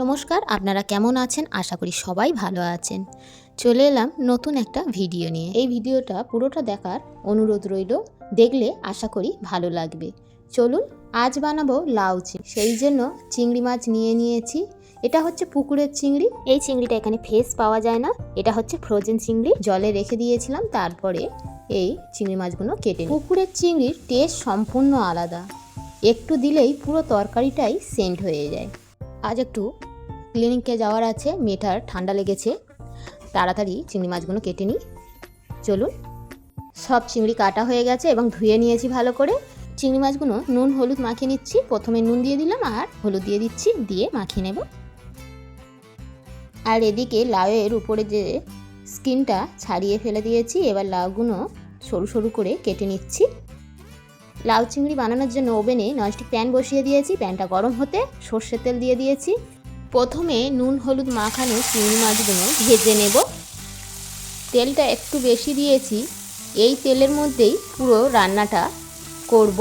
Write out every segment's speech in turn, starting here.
নমস্কার, আপনারা কেমন আছেন? আশা করি সবাই ভালো আছেন। চলে এলাম নতুন একটা ভিডিও নিয়ে। এই ভিডিওটা পুরোটা দেখার অনুরোধ রইল, দেখলে আশা করি ভালো লাগবে। চলুন, আজ বানাবো লাউ চিংড়ি। সেই জন্য চিংড়ি মাছ নিয়ে নিয়েছি। এটা হচ্ছে পুকুরের চিংড়ি। এই চিংড়িটা এখানে ফ্রেশ পাওয়া যায় না, এটা হচ্ছে ফ্রোজেন চিংড়ি। জলে রেখে দিয়েছিলাম, তারপরে এই চিংড়ি মাছগুলো কেটে নিই। পুকুরের চিংড়ির টেস্ট সম্পূর্ণ আলাদা, একটু দিলেই পুরো তরকারিটাই সেন্ট হয়ে যায়। আজ একটু ক্লিনিকে যাওয়ার আছে, মেয়েটার ঠান্ডা লেগেছে, তাড়াতাড়ি চিংড়ি মাছগুলো কেটে নিই। চলুন, সব চিংড়ি কাটা হয়ে গেছে এবং ধুয়ে নিয়েছি ভালো করে। চিংড়ি মাছগুলো নুন হলুদ মাখিয়ে নিচ্ছি। প্রথমে নুন দিয়ে দিলাম আর হলুদ দিয়ে দিচ্ছি, দিয়ে মাখিয়ে নেব। আর এদিকে লাউয়ের উপরে যে স্কিনটা ছাড়িয়ে ফেলে দিয়েছি। এবার লাউগুলো সরু সরু করে কেটে নিচ্ছি। লাউ চিংড়ি বানানোর জন্য ওভেনে ননস্টিক প্যান বসিয়ে দিয়েছি। প্যানটা গরম হতে সর্ষের তেল দিয়ে দিয়েছি। প্রথমে নুন হলুদ মাখানো চিংড়ি মাছগুলো ভেজে নেব। তেলটা একটু বেশি দিয়েছি, এই তেলের মধ্যেই পুরো রান্নাটা করব।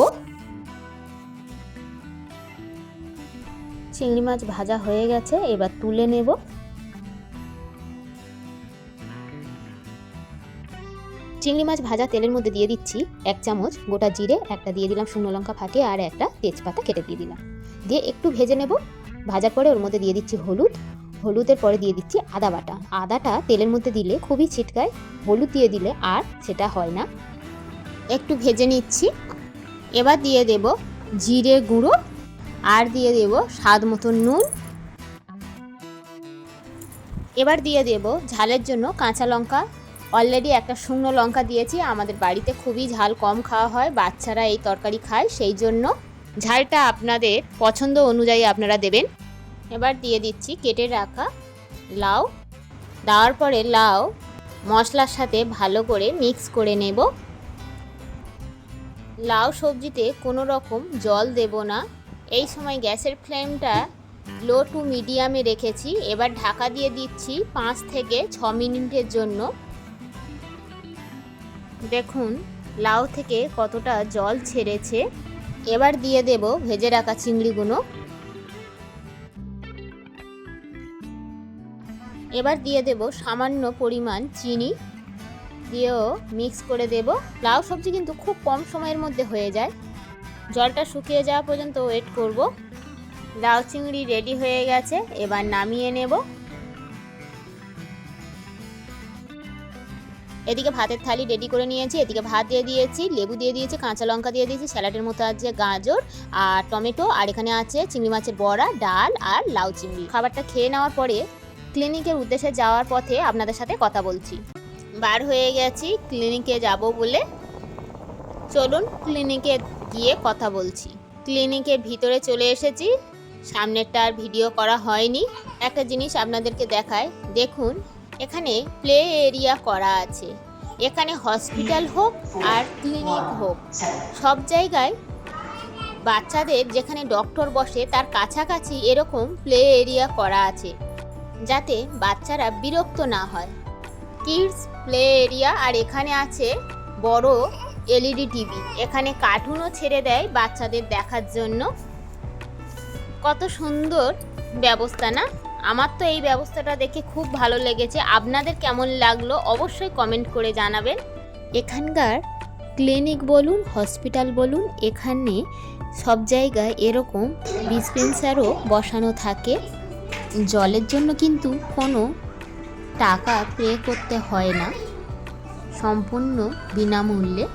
চিংড়ি মাছ ভাজা হয়ে গেছে, এবার তুলে নেব। চিংড়ি মাছ ভাজা তেলের মধ্যে দিয়ে দিচ্ছি 1 চামচ গোটা জিরে, একটা দিয়ে দিলাম শুকনো লঙ্কা ফাটিয়ে, আর একটা তেজপাতা কেটে দিয়ে দিলাম। দিয়ে একটু ভেজে নেব। ভাজার পরে ওর মধ্যে দিয়ে দিচ্ছি হলুদের পরে দিয়ে দিচ্ছি আদা বাটা। আদাটা তেলের মধ্যে দিলে খুবই ছিটকায়, হলুদ দিয়ে দিলে আর সেটা হয় না। একটু ভেজে নিচ্ছি। এবার দিয়ে দেব জিরে গুঁড়ো, আর দিয়ে দেব স্বাদ মতো নুন। এবার দিয়ে দেব ঝালের জন্য কাঁচা লঙ্কা। অলরেডি একটা শুকনো লঙ্কা দিয়েছি, আমাদের বাড়িতে খুবই ঝাল কম খাওয়া হয়, বাচ্চারা এই তরকারি খায়, সেই জন্য ঝালটা আপনাদের পছন্দ অনুযায়ী আপনারা দেবেন। এবার দিয়ে দিচ্ছি কেটে রাখা লাউ। দেওয়ার পরে লাউ মশলার সাথে ভালো করে মিক্স করে নেব। লাউ সবজিতে কোনো রকম জল দেব না। এই সময় গ্যাসের ফ্লেমটা লো টু মিডিয়ামে রেখেছি। এবার ঢাকা দিয়ে দিচ্ছি 5 থেকে 6 মিনিটের জন্য। দেখুন লাউ থেকে কতটা জল ছেড়েছে। এবার দিয়ে দেব ভেজে রাখা চিংড়িগুলো। এবার দিয়ে দেব সামান্য পরিমাণ চিনি, দিয়েও মিক্স করে দেব। লাউ সবজি কিন্তু খুব কম সময়ের মধ্যে হয়ে যায়, জলটা শুকিয়ে যাওয়া পর্যন্ত ওয়েট করব। লাউ চিংড়ি রেডি হয়ে গেছে, এবার নামিয়ে নেব। এদিকে ভাতের থালি রেডি করে নিয়েছি, এদিকে ভাত দিয়ে দিয়েছি, লেবু দিয়ে দিয়েছি, কাঁচা লঙ্কা দিয়ে দিয়েছি, স্যালাডের মতো আছে গাজর আর টমেটো, আর এখানে আছে চিংড়ি মাছের বড়া, ডাল আর লাউ চিংড়ি। খাবারটা খেয়ে নেওয়ার পরে ক্লিনিকের উদ্দেশ্যে যাওয়ার পথে আপনাদের সাথে কথা বলছি। বার হয়ে গেছি ক্লিনিকে যাব বলে। চলুন ক্লিনিকে গিয়ে কথা বলছি। ক্লিনিকের ভিতরে চলে এসেছি, সামনেরটা আর ভিডিও করা হয়নি। একটা জিনিস আপনাদেরকে দেখায়, দেখুন এখানে প্লে এরিয়া করা আছে। এখানে হসপিটাল হোক আর ক্লিনিক হোক, সব জায়গায় বাচ্চাদের যেখানে ডক্টর বসে তার কাছাকাছি এরকম প্লে এরিয়া করা আছে, যাতে বাচ্চারা বিরক্ত না হয়। Kids play area. আর এখানে আছে বড় এলইডি টিভি, এখানে কার্টুনও ছেড়ে দেয় বাচ্চাদের দেখার জন্য। কত সুন্দর ব্যবস্থা না? আমার তো এই ব্যবস্থাটা দেখে খুব ভালো লেগেছে। আপনাদের কেমন লাগলো অবশ্যই কমেন্ট করে জানাবেন। এখানকার ক্লিনিক বলুন, হসপিটাল বলুন, এখানে সব জায়গায় এরকম ডিসপেন্সারও বসানো থাকে। জলের জন্য কিন্তু কোনো টাকা পে করতে হয় না, সম্পূর্ণ বিনামূল্যে।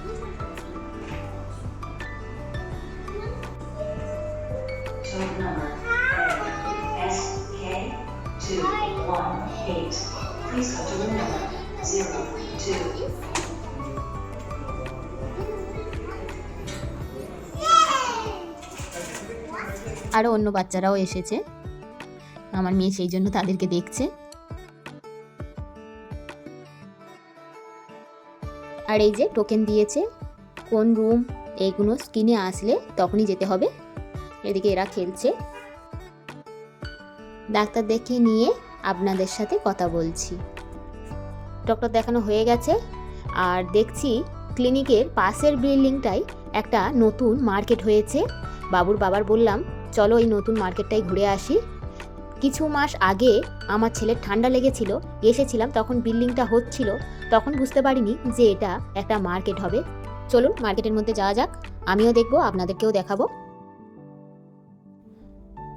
আরও অন্য বাচ্চারাও এসেছে, আমার মেয়ে সেই জন্য তাদেরকে দেখছে। আর এই যে টোকেন দিয়েছে, কোন রুম এইগুলো স্ক্রিনে আসলে তখনই যেতে হবে। এদিকে এরা খেলছে। ডাক্তার দেখে নিয়ে আপনাদের সাথে কথা বলছি। ডক্টর দেখানো হয়ে গেছে, আর দেখছি ক্লিনিকের পাশের বিল্ডিংটাই একটা নতুন মার্কেট হয়েছে। বাবুর বাবার বললাম চলো এই নতুন মার্কেটটাই ঘুরে আসি। কিছু মাস আগে আমার ছেলের ঠান্ডা লেগেছিল, এসেছিলাম, তখন বিল্ডিংটা হচ্ছিল, তখন বুঝতে পারিনি যে এটা একটা মার্কেট হবে। চলুন মার্কেটের মধ্যে যাওয়া যাক, আমিও দেখবো, আপনাদেরকেও দেখাবো।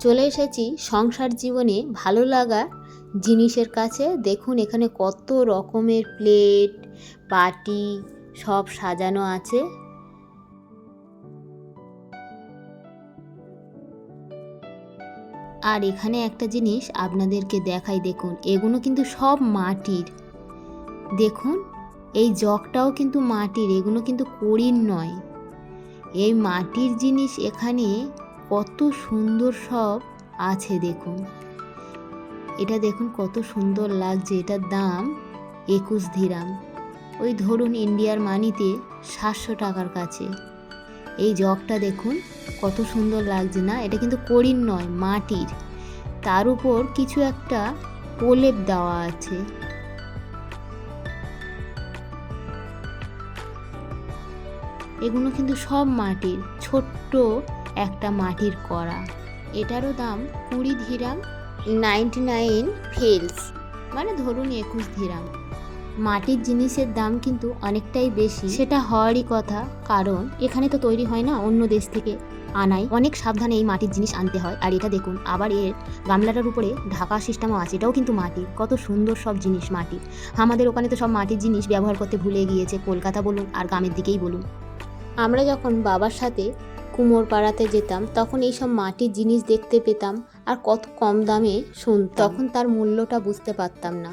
চলে এসেছি সংসার জীবনে ভালো লাগা জিনিসের কাছে। দেখুন এখানে কত রকমের প্লেট, বাটি সব সাজানো আছে। আর এখানে একটা জিনিস আপনাদেরকে দেখাই, দেখুন এগুলো কিন্তু সব মাটির। দেখুন এই জগটাও কিন্তু মাটির, এগুলো কিন্তু কড়ির নয়। এই মাটির জিনিস এখানে কত সুন্দর সব আছে দেখুন। এটা দেখুন কত সুন্দর লাগছে, এটার দাম 21 দিরহাম, ওই ধরুন ইন্ডিয়ার মানিতে 700 টাকার কাছে। এই জগটা দেখুন কত সুন্দর লাগছে না, এটা কিন্তু কড়ির নয়, মাটির। তার উপর কিছু একটা প্রলেপ দেওয়া আছে। এগুলো কিন্তু সব মাটির, ছোট্ট একটা মাটির কড়া। এটারও দাম 20 দিরহাম, 99 ফিলস, মানে ধরুন 21 দিরহাম। মাটির জিনিসের দাম কিন্তু অনেকটাই বেশি, সেটা হওয়ারই কথা, কারণ এখানে তো তৈরি হয় না, অন্য দেশ থেকে আনাই, অনেক সাবধানে এই মাটির জিনিস আনতে হয়। আর এটা দেখুন আবার এর গামলাটার উপরে ঢাকা সিস্টেমও আছে, এটাও কিন্তু মাটির। কত সুন্দর সব জিনিস মাটির। আমাদের ওখানে তো সব মাটির জিনিস ব্যবহার করতে ভুলে গিয়েছে, কলকাতা বলুন আর গ্রামের দিকেই বলুন। আমরা যখন বাবার সাথে কুমোর পাড়াতে যেতাম তখন এইসব মাটির জিনিস দেখতে পেতাম আর কত কম দামে শুনতাম, তখন তার মূল্যটা বুঝতে পারতাম না।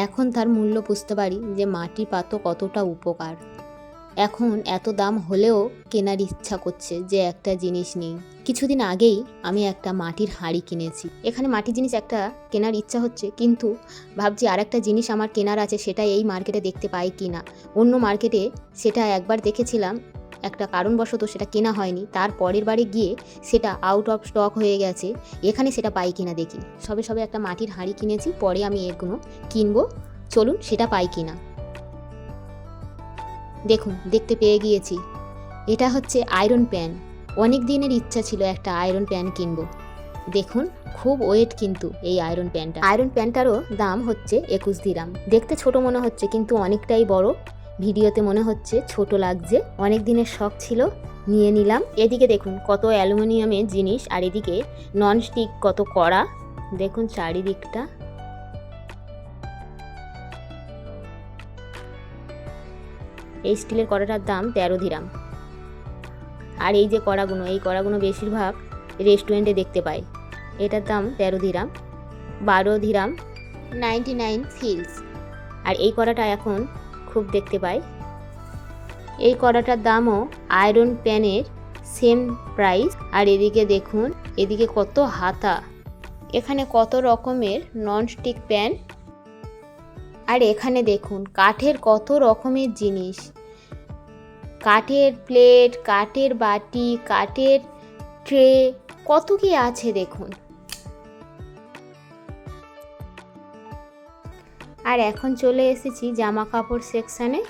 এখন তার মূল্য বুঝতে পারি যে মাটির পাত্র কতটা উপকার। এখন এত দাম হলেও কেনার ইচ্ছা করছে যে একটা জিনিস নিই। কিছুদিন আগেই আমি একটা মাটির হাঁড়ি কিনেছি। এখানে মাটির জিনিস একটা কেনার ইচ্ছা হচ্ছে, কিন্তু ভাবছি আর একটা জিনিস আমার কেনার আছে, সেটা এই মার্কেটে দেখতে পাই কি না। অন্য মার্কেটে সেটা একবার দেখেছিলাম, একটা কারণবশত সেটা কেনা হয়নি, তার পরের বারে গিয়ে সেটা আউট অফ স্টক হয়ে গেছে। এখানে সেটা পাই কিনা দেখি। সবে সবে একটা মাটির হাঁড়ি কিনেছি, পরে আমি এগুলো কিনবো, চলুন সেটা পাই কিনা। দেখুন দেখতে পেয়ে গিয়েছি, এটা হচ্ছে আয়রন প্যান। অনেক দিনের ইচ্ছা ছিল একটা আয়রন প্যান কিনবো। দেখুন খুব ওয়েট কিন্তু এই আয়রন প্যানটা। আয়রন প্যানটারও দাম হচ্ছে 21 দিরহাম। দেখতে ছোট মনে হচ্ছে কিন্তু অনেকটাই বড়। ভিডিওতে মনে হচ্ছে ছোট লাগছে, অনেক দিনের শখ ছিল, নিয়ে নিলাম। এদিকে দেখুন কত অ্যালুমিনিয়ামের জিনিস, আর এদিকে ননস্টিক কত কড়া, দেখুন চারিদিকটা। এই স্টিলের কড়াটার দাম 13 দিরহাম। আর এই যে কড়াগুলো, এই কড়াগুলো বেশিরভাগ রেস্টুরেন্টে দেখতে পাই। এটার দাম 13 দিরহাম, 12 দিরহাম, 99 ফিলস। আর এই কড়াটা এখন খুব দেখতে পাই। এই কড়াটার দামও আয়রন প্যানের সেম প্রাইস। আর এদিকে দেখুন, এদিকে কত হাতা, এখানে কত রকমের ননস্টিক প্যান। আর এখানে দেখুন কাঠের কত রকমের জিনিস, কাঠের প্লেট, কাঠের বাটি, কাঠের ট্রে, কত কি আছে দেখুন। আর এখন চলে এসেছি জামা কাপড় সেকশানে।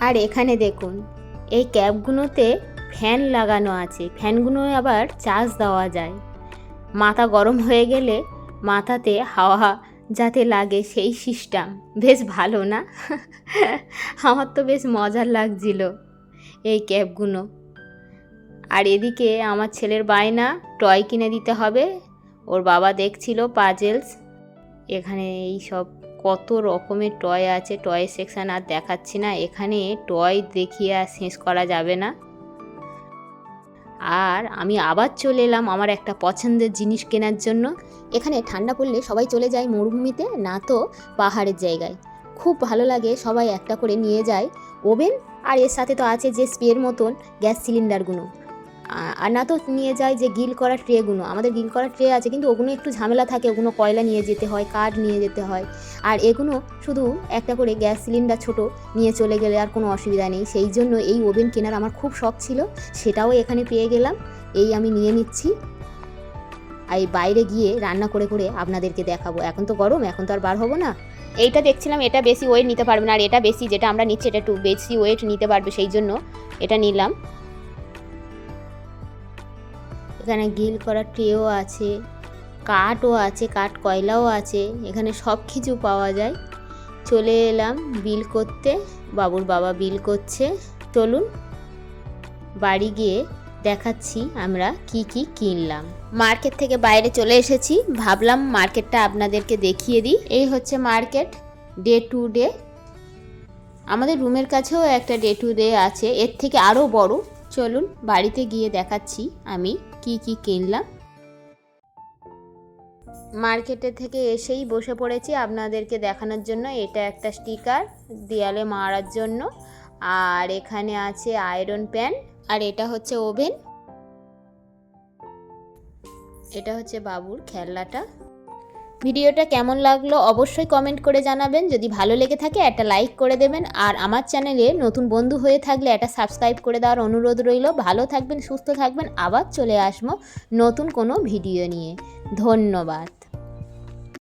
আর এখানে দেখুন এই ক্যাপগুলোতে ফ্যান লাগানো আছে, ফ্যানগুলো আবার চার্জ দেওয়া যায়। মাথা গরম হয়ে গেলে মাথাতে হাওয়া যাতে লাগে সেই সিস্টেম, বেশ ভালো না? আমার তো বেশ মজার লাগছিল এই ক্যাপগুলো। আর এদিকে আমার ছেলের বায়না টয় কিনে দিতে হবে, ওর বাবা দেখছিল পাজেলস। এখানে এই সব কত রকমের টয় আছে, টয় সেকশান আর দেখাচ্ছি না, এখানে টয় দেখিয়ে আর শেষ করা যাবে না। আর আমি আবার চলে এলাম আমার একটা পছন্দের জিনিস কেনার জন্য। এখানে ঠান্ডা পড়লে সবাই চলে যায় মরুভূমিতে, না তো পাহাড়ের জায়গায়। খুব ভালো লাগে, সবাই একটা করে নিয়ে যায় ওভেন, আর এর সাথে তো আছে যে স্পের মতন গ্যাস সিলিন্ডারগুলো, আর না তো নিয়ে যায় যে গিল করা ট্রেগুলো। আমাদের গিল করা ট্রে আছে, কিন্তু ওগুলো একটু ঝামেলা থাকে, ওগুলো কয়লা নিয়ে যেতে হয়, কাঠ নিয়ে যেতে হয়। আর এগুলো শুধু একটা করে গ্যাস সিলিন্ডার ছোট নিয়ে চলে গেলে আর কোনো অসুবিধা নেই। সেই জন্য এই ওভেন কেনার আমার খুব শখ ছিল, সেটাও এখানে পেয়ে গেলাম, এই আমি নিয়ে নিচ্ছি। এই বাইরে গিয়ে রান্না করে করে আপনাদেরকে দেখাবো। এখন তো গরম, এখন তো আর বার হবো না। এইটা দেখছিলাম এটা বেশি ওয়েট নিতে পারবে না, আর এটা বেশি, যেটা আমরা নিচ্ছি এটা একটু বেশি ওয়েট নিতে পারবে, সেই জন্য এটা নিলাম। এখানে গ্রিল করা ট্রেও আছে, কাঠও আছে, কাঠ কয়লাও আছে, এখানে সব কিছু পাওয়া যায়। চলে এলাম বিল করতে, বাবুর বাবা বিল করছে। চলুন বাড়ি গিয়ে দেখাচ্ছি আমরা কি কি কিনলাম। মার্কেট থেকে বাইরে চলে এসেছি, ভাবলাম মার্কেটটা আপনাদেরকে দেখিয়ে দিই। এই হচ্ছে মার্কেট, ডে টু ডে। আমাদের রুমের কাছেও একটা ডে টু ডে আছে, এর থেকে আরও বড়। চলুন বাড়িতে গিয়ে দেখাচ্ছি আমি কি কি কিনলাম। মার্কেটে থেকে এসেই বসে পড়েছি আপনাদেরকে দেখানোর জন্য। এটা একটা স্টিকার দেয়ালে মারার জন্য, আর এখানে আছে আয়রন প্যান, আর এটা হচ্ছে ওভেন। এটা হচ্ছে বাবুর খেলনাটা। ভিডিওটা কেমন লাগলো অবশ্যই কমেন্ট করে জানাবেন। যদি ভালো লেগে থাকে একটা লাইক করে দেবেন, আর আমার চ্যানেলে নতুন বন্ধু হয়ে থাকলে একটা সাবস্ক্রাইব করে দেওয়ার অনুরোধ রইল। ভালো থাকবেন, সুস্থ থাকবেন, আবার চলে আসবো নতুন কোনো ভিডিও নিয়ে। ধন্যবাদ।